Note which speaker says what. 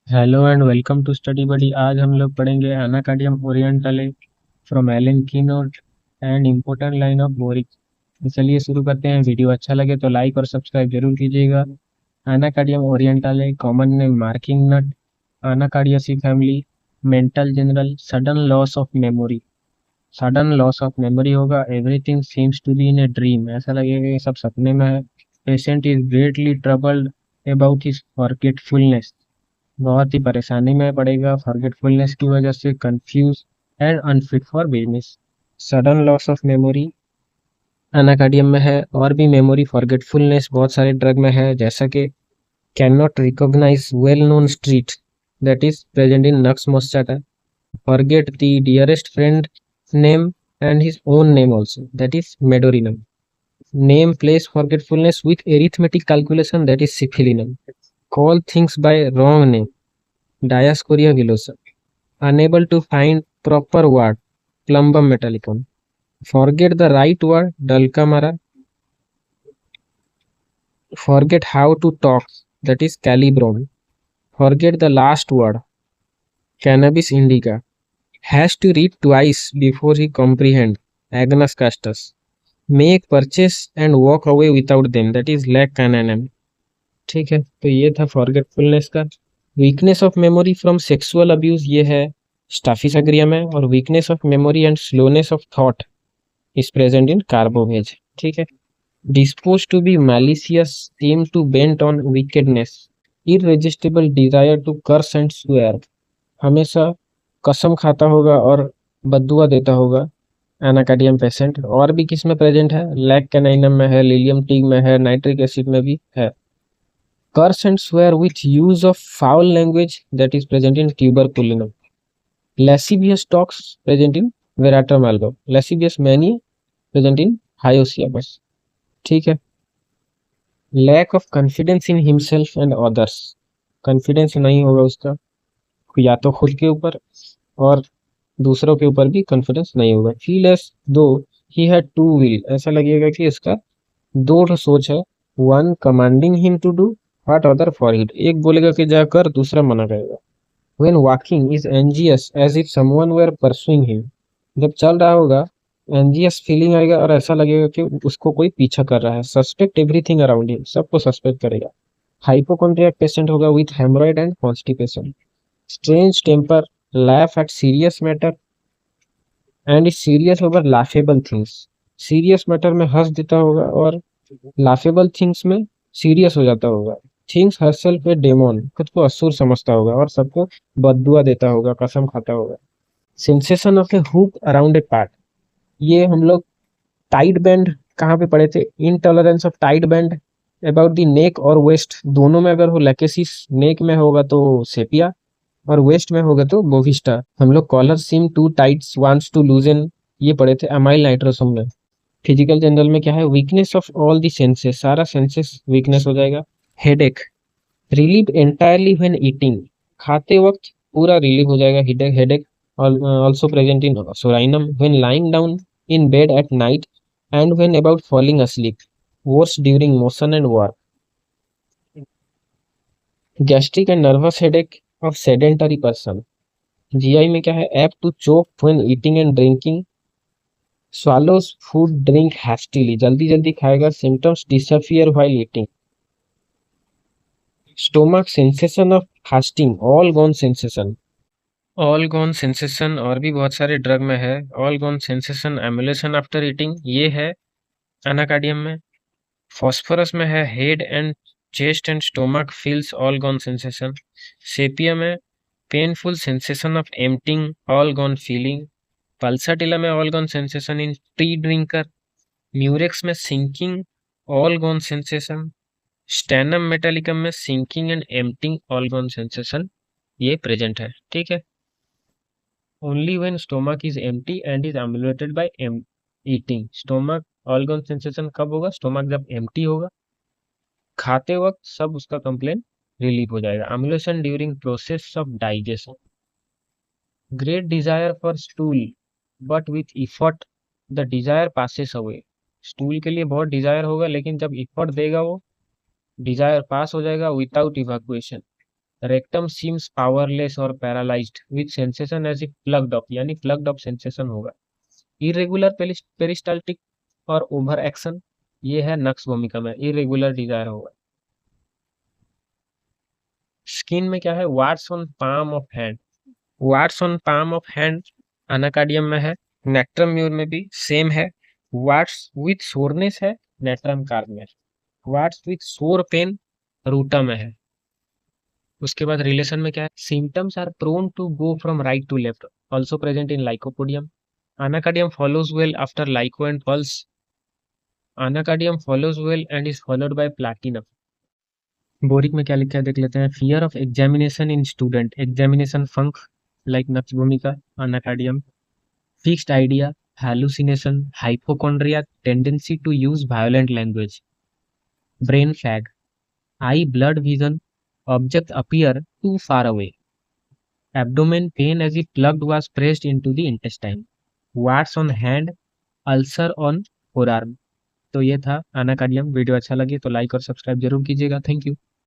Speaker 1: Hello and welcome to study buddy. आज हम लोग पढ़ेंगे anacardium orientale from Allen keynote and important line of Boericke. तो चलिए शुरू करते हैं। वीडियो अच्छा लगे तो लाइक और सब्सक्राइब जरूर कीजिएगा। Anacardium orientale common name marking nut, anacardiaceae family, mental general, sudden loss of memory. Sudden loss of memory होगा। Everything seems to be in a dream, ऐसा लगेगा कि सब सपने में है। Patient is greatly troubled about his forgetfulness, बहुत ही परेशानी में पड़ेगा फॉरगेटफुलनेस की वजह से, confused and unfit for business. Sudden loss of memory anacardium में है। और भी मेमोरी फॉरगेटफुलनेस बहुत सारे ड्रग में है, जैसा कि cannot recognise well known street, that is present in nux moschata. Forget the dearest friend name and his own name also, that is medorrhinum. Name place forgetfulness with arithmetic calculation, that is syphilinum. Call things by wrong name, diascoria villosa. Unable to find proper word, plumbum metallicum. Forget the right word, dulcamara. Forget how to talk, that is calibron. Forget the last word, cannabis indica. Has to read twice before he comprehend, agnus castus. Make purchase and walk away without them, that is lack cananum. ठीक है, तो ये था forgetfulness का। Weakness of memory from sexual abuse, ये है staphisagria में। और weakness of memory and slowness of thought is present in carbo veg. ठीक है। Dispose to be malicious, seem to bent on wickedness, irresistible desire to curse and swear, हमेशा कसम खाता होगा और बद्दुआ देता होगा एनाकार्डियम पेशेंट। और भी किस में प्रेजेंट है? लैक कैनाइनम में है, लिलियम टीग में है, नाइट्रिक एसिड में भी है। Curse and swear with use of foul language, that is present in tuberculinum. Lascivious talks present in Veratrum algo. Lascivious mania present in Hyoscyamus. ठीक है। Lack of confidence in himself and others. Confidence नहीं होगा उसका, या तो खुद के ऊपर और दूसरों के ऊपर भी कॉन्फिडेंस नहीं होगा। फील एज दो ही हैड टू विल, ऐसा लगेगा कि इसका दो ठो सोच है। One commanding him to do what other for it, एक बोलेगा कि जा कर, दूसरा मना करेगा। When walking is anxious as if someone were pursuing him, जब चल रहा होगा एंजियस फीलिंग आएगा और ऐसा लगेगा कि उसको कोई पीछा कर रहा है। सस्पेक्ट एवरीथिंग अराउंड हिम, सबको सस्पेक्ट करेगा। हाइपोकॉन्ड्रियाक पेशेंट होगा with haemorrhoid and constipation. Strange temper, laugh at serious matter and is serious over laughable things. Serious matter में हंस देता होगा और लाफेबल थिंग्स में सीरियस हो जाता होगा। थिंग्स हरसेल्फ ए डेमोन, खुद को असुर समझता होगा और सबको बद्दुआ देता होगा, कसम खाता होगा। Sensation of A hook around a part, ये हम लोग टाइट बैंड कहाँ पे पढ़े थे? Intolerance of tight band about the neck और वेस्ट, दोनों में अगर हो लैकेसिस, नेक में होगा तो सेपिया और वेस्ट में होगा तो बोविस्टा। हम लोग collar seems too tights wants to loosen, ये पढ़े थे अमाइल नाइट्रोसोम में। फिजिकल जनरल में क्या है? Weakness of all the senses, सारा सेंसेस वीकनेस हो जाएगा। Headache, relieve entirely when eating, खाते वक्त पूरा रिलीव हो जाएगा headache. Headache also present in Psorinum when lying down in bed at night and when about falling asleep, worse during motion and work। Gastric and nervous headache of sedentary person. GI में क्या है? Apt to choke when eating and drinking, swallows food drink hastily, जल्दी जल्दी खाएगा। symptoms disappear while eating। stomach sensation of fasting, all gone sensation। All gone sensation और भी बहुत सारे ड्रग में है। All gone sensation emulation after eating, ये है एनाकार्डियम में। फॉस्फोरस में है head and chest and stomach feels all gone sensation. Sepia में painful sensation of emptying, all gone feeling. Pulsatilla में all gone sensation in tea drinker. Murex में sinking, all gone sensation. Stannum Metallicum में sinking and emptying, all gone sensation ये present है। ठीक है। Only when stomach is empty and is emulated by eating. Stomach all gone sensation कब होगा? Stomach जब empty होगा, खाते वक्त सब उसका कंप्लेन रिलीव हो जाएगा। Emulation during process of digestion. Great desire for stool but with effort the desire passes away, stool के लिए बहुत डिजायर होगा लेकिन जब इफर्ट देगा वो डिजायर पास हो जाएगा without evacuation. Rectum seems powerless और paralysed with sensation as if plugged up, यानी प्लग्ड अप सेंसेशन होगा। इरेगुलर पेरिस्टाल्टिक और ओवर एक्शन, ये है नक्स भूमिका में, इरेगुलर डिजायर होगा। स्किन में क्या है, warts on palm of hand, warts on palm of hand Anacardium में है। नेक्ट्रम म्यूर में भी सेम है। वार्ड्स विथ सोरनेस है नेट्रम कार्प में। Warts with sore pain Ruta में है। उसके बाद रिलेशन में क्या है, symptoms are prone to go from right to left, also present in Lycopodium. Anacardium follows well after Lyco and Pulse. Anacardium follows well and is followed by Platinum. Boric में क्या लिखा है देख लेते हैं। Fear of examination in student, examination funk like Nux भूमिका Anacardium. Fixed idea, hallucination, hypochondria, tendency to use violent language. Brain fag, eye blood vision, object appear too far away. Abdomen pain as if plug was pressed into the intestine. Warts on hand, ulcer on forearm। तो ये था अनाकार्डियम। Video अच्छा लगे तो like और subscribe जरूर कीजिएगा। Thank you.